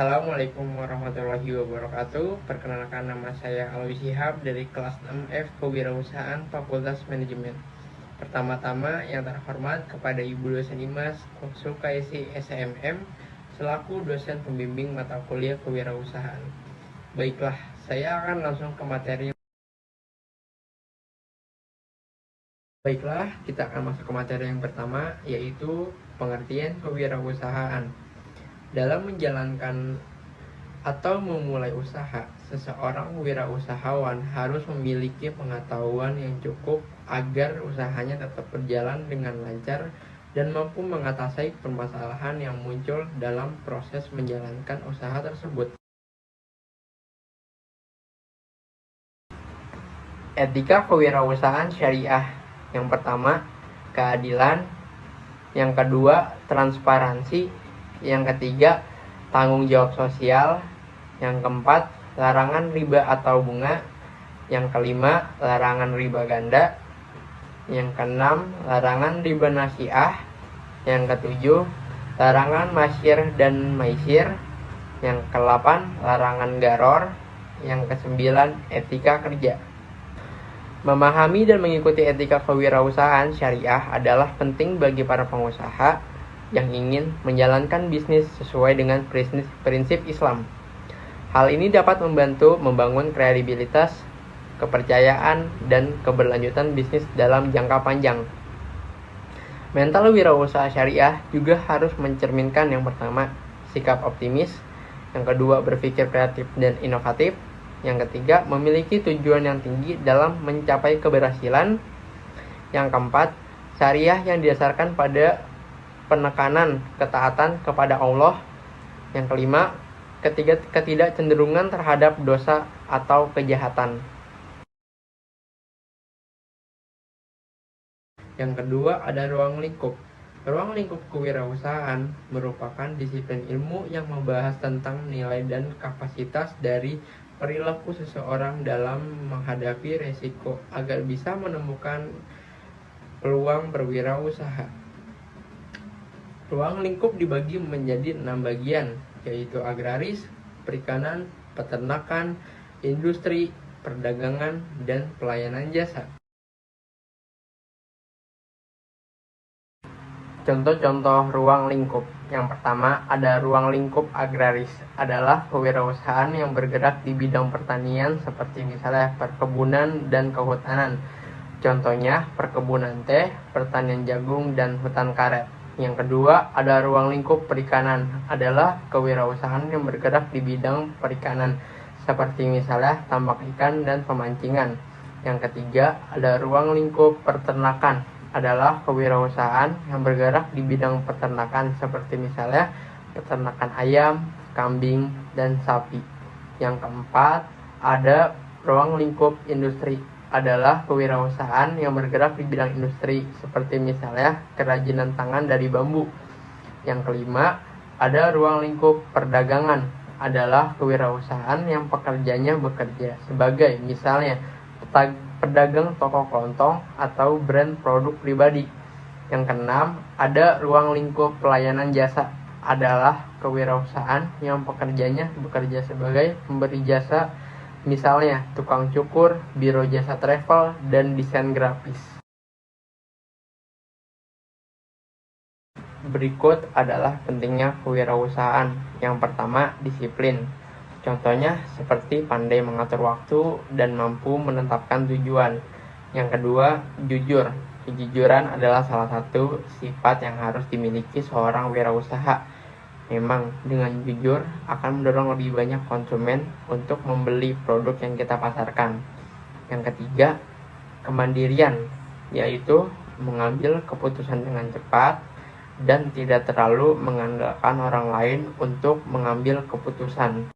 Assalamualaikum warahmatullahi wabarakatuh. Perkenalkan, nama saya Alwi Shihab dari kelas 6F Kewirausahaan Fakultas Manajemen. Pertama-tama yang terhormat kepada Ibu dosen IMAS Sukaisi SMM selaku dosen pembimbing mata kuliah kewirausahaan. Baiklah, saya akan langsung ke materi. Baiklah, kita akan masuk ke materi yang pertama, yaitu pengertian kewirausahaan. Dalam menjalankan atau memulai usaha, seseorang wirausahawan harus memiliki pengetahuan yang cukup agar usahanya tetap berjalan dengan lancar dan mampu mengatasi permasalahan yang muncul dalam proses menjalankan usaha tersebut. Etika kewirausahaan syariah. Yang pertama, keadilan. Yang kedua, transparansi. Yang ketiga, tanggung jawab sosial. Yang keempat, larangan riba atau bunga. Yang kelima, larangan riba ganda. Yang keenam, larangan riba nasiah. Yang ketujuh, larangan masyir dan maisir. Yang kedelapan, larangan garor. Yang kesembilan, etika kerja. Memahami dan mengikuti etika kewirausahaan syariah adalah penting bagi para pengusaha yang ingin menjalankan bisnis sesuai dengan prinsip Islam. Hal ini dapat membantu membangun kredibilitas, kepercayaan, dan keberlanjutan bisnis dalam jangka panjang. Mental wirausaha syariah juga harus mencerminkan yang pertama, sikap optimis, yang kedua, berpikir kreatif dan inovatif, yang ketiga, memiliki tujuan yang tinggi dalam mencapai keberhasilan, yang keempat, syariah yang didasarkan pada penekanan ketaatan kepada Allah, yang kelima, ketidakcenderungan terhadap dosa atau kejahatan. Yang kedua, ada ruang lingkup. Ruang lingkup kewirausahaan merupakan disiplin ilmu yang membahas tentang nilai dan kapasitas dari perilaku seseorang dalam menghadapi resiko agar bisa menemukan peluang berwirausaha. Ruang lingkup dibagi menjadi 6 bagian, yaitu agraris, perikanan, peternakan, industri, perdagangan, dan pelayanan jasa. Contoh-contoh ruang lingkup. Yang pertama, ada ruang lingkup agraris, adalah kewirausahaan yang bergerak di bidang pertanian seperti misalnya perkebunan dan kehutanan. Contohnya, perkebunan teh, pertanian jagung, dan hutan karet. Yang kedua, ada ruang lingkup perikanan, adalah kewirausahaan yang bergerak di bidang perikanan seperti misalnya tambak ikan dan pemancingan. Yang ketiga, ada ruang lingkup peternakan, adalah kewirausahaan yang bergerak di bidang peternakan seperti misalnya peternakan ayam, kambing, dan sapi. Yang keempat, ada ruang lingkup industri, adalah kewirausahaan yang bergerak di bidang industri seperti misalnya kerajinan tangan dari bambu. Yang kelima, ada ruang lingkup perdagangan, adalah kewirausahaan yang pekerjanya bekerja sebagai misalnya pedagang toko kelontong atau brand produk pribadi. Yang keenam, ada ruang lingkup pelayanan jasa, adalah kewirausahaan yang pekerjanya bekerja sebagai pemberi jasa, misalnya tukang cukur, biro jasa travel, dan desain grafis. Berikut adalah pentingnya kewirausahaan. Yang pertama, disiplin. Contohnya seperti pandai mengatur waktu dan mampu menetapkan tujuan. Yang kedua, jujur. Kejujuran adalah salah satu sifat yang harus dimiliki seorang wirausaha. Memang dengan jujur akan mendorong lebih banyak konsumen untuk membeli produk yang kita pasarkan. Yang ketiga, kemandirian, yaitu mengambil keputusan dengan cepat dan tidak terlalu mengandalkan orang lain untuk mengambil keputusan.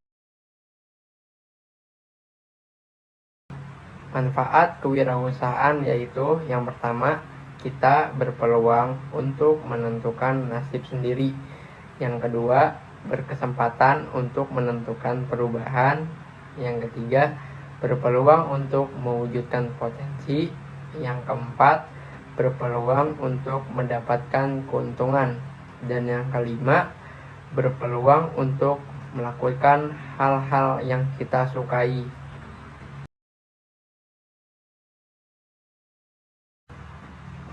Manfaat kewirausahaan yaitu yang pertama, kita berpeluang untuk menentukan nasib sendiri. Yang kedua, berkesempatan untuk menentukan perubahan. Yang ketiga, berpeluang untuk mewujudkan potensi. Yang keempat, berpeluang untuk mendapatkan keuntungan. Dan yang kelima, berpeluang untuk melakukan hal-hal yang kita sukai.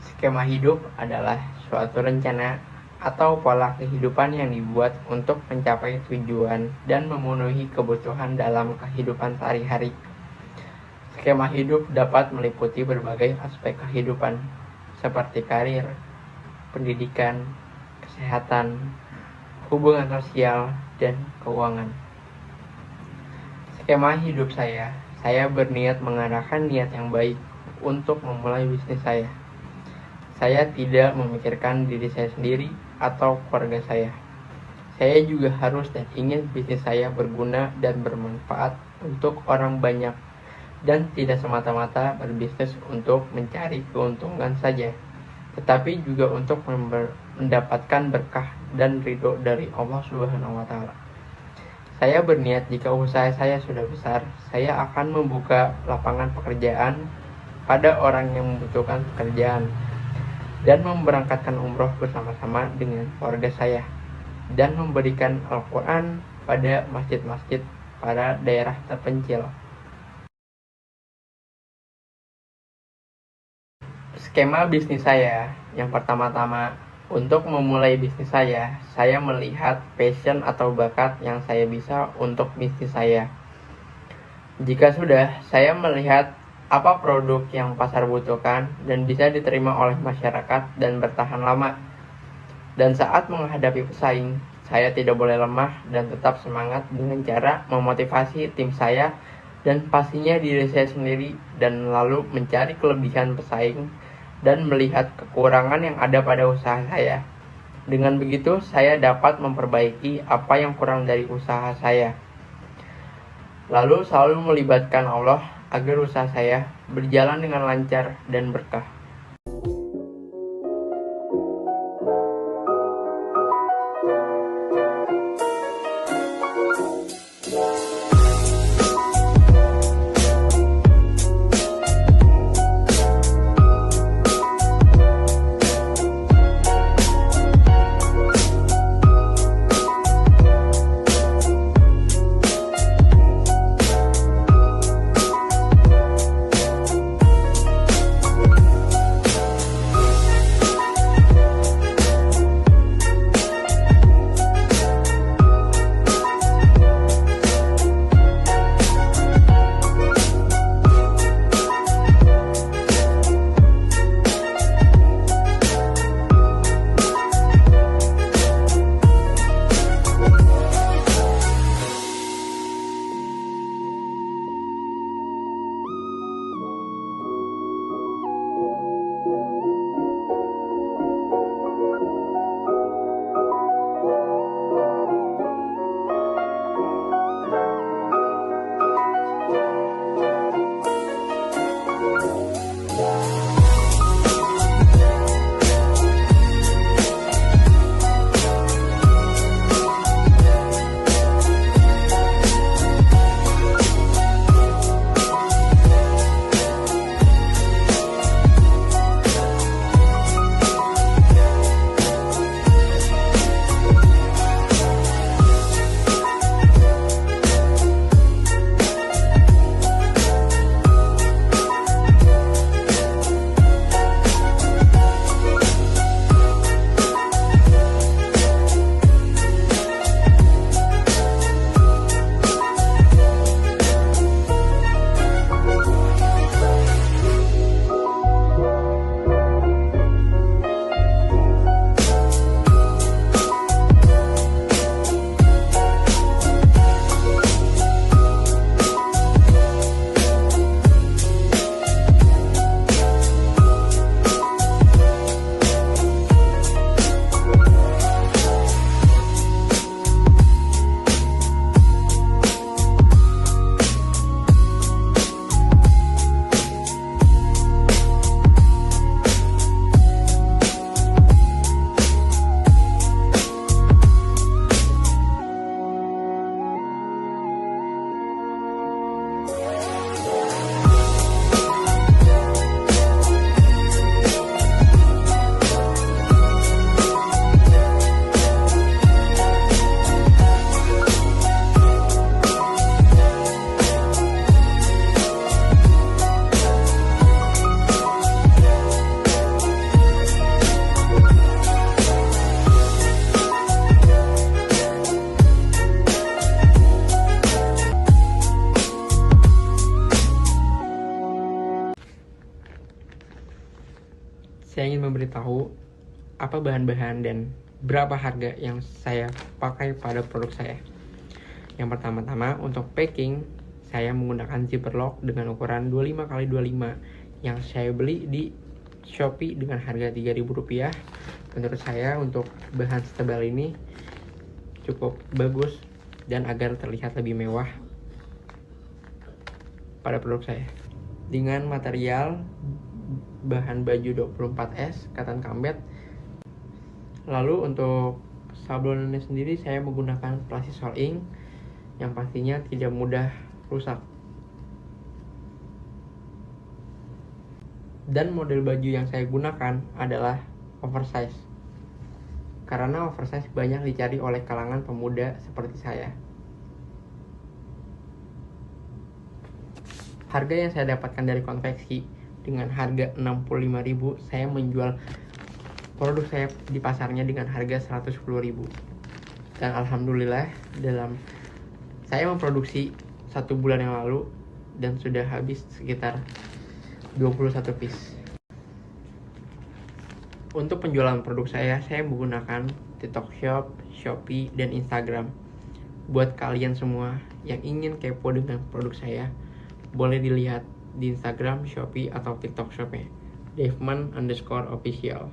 Skema hidup adalah suatu rencana atau pola kehidupan yang dibuat untuk mencapai tujuan dan memenuhi kebutuhan dalam kehidupan sehari-hari. Skema hidup dapat meliputi berbagai aspek kehidupan, seperti karir, pendidikan, kesehatan, hubungan sosial, dan keuangan. Skema hidup saya berniat mengarahkan niat yang baik untuk memulai bisnis saya. Saya tidak memikirkan diri saya sendiri atau keluarga saya. Saya juga harus dan ingin bisnis saya berguna dan bermanfaat untuk orang banyak dan tidak semata-mata berbisnis untuk mencari keuntungan saja, tetapi juga untuk mendapatkan berkah dan ridho dari Allah Subhanahu wa Ta'ala. Saya berniat jika usaha saya sudah besar, saya akan membuka lapangan pekerjaan pada orang yang membutuhkan pekerjaan dan memberangkatkan umroh bersama-sama dengan keluarga saya dan memberikan Al-Quran pada masjid-masjid pada daerah terpencil. Skema bisnis saya yang pertama-tama, untuk memulai bisnis saya melihat passion atau bakat yang saya bisa untuk bisnis saya. Jika sudah, saya melihat apa produk yang pasar butuhkan dan bisa diterima oleh masyarakat dan bertahan lama. Dan saat menghadapi pesaing, saya tidak boleh lemah dan tetap semangat dengan cara memotivasi tim saya dan pastinya diri saya sendiri, dan lalu mencari kelebihan pesaing dan melihat kekurangan yang ada pada usaha saya. Dengan begitu, saya dapat memperbaiki apa yang kurang dari usaha saya. Lalu selalu melibatkan Allah agar usaha saya berjalan dengan lancar dan berkah. tahu apa bahan-bahan dan berapa harga yang saya pakai pada produk saya. Yang pertama-tama untuk packing, saya menggunakan zipper lock dengan ukuran 25x25 yang saya beli di Shopee dengan harga Rp3.000. Menurut saya untuk bahan setebal ini cukup bagus dan agar terlihat lebih mewah pada produk saya. Dengan material bahan baju 24S cotton combat. Lalu untuk sablonnya sendiri saya menggunakan Plastisol Ink yang pastinya tidak mudah rusak. Dan model baju yang saya gunakan adalah oversize. Karena oversize banyak dicari oleh kalangan pemuda seperti saya. Harga yang saya dapatkan dari konveksi dengan harga Rp65.000, saya menjual produk saya di pasarnya dengan harga Rp110.000. Dan alhamdulillah saya memproduksi 1 bulan yang lalu dan sudah habis sekitar 21 piece. Untuk penjualan produk saya menggunakan TikTok Shop, Shopee, dan Instagram. Buat kalian semua yang ingin kepo dengan produk saya, boleh dilihat di Instagram, Shopee, atau TikTok Shopnya Devman_official.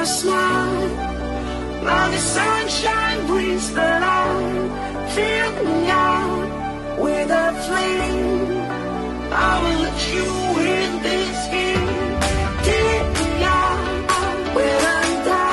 Smile, now the sunshine brings the light. Fill me out.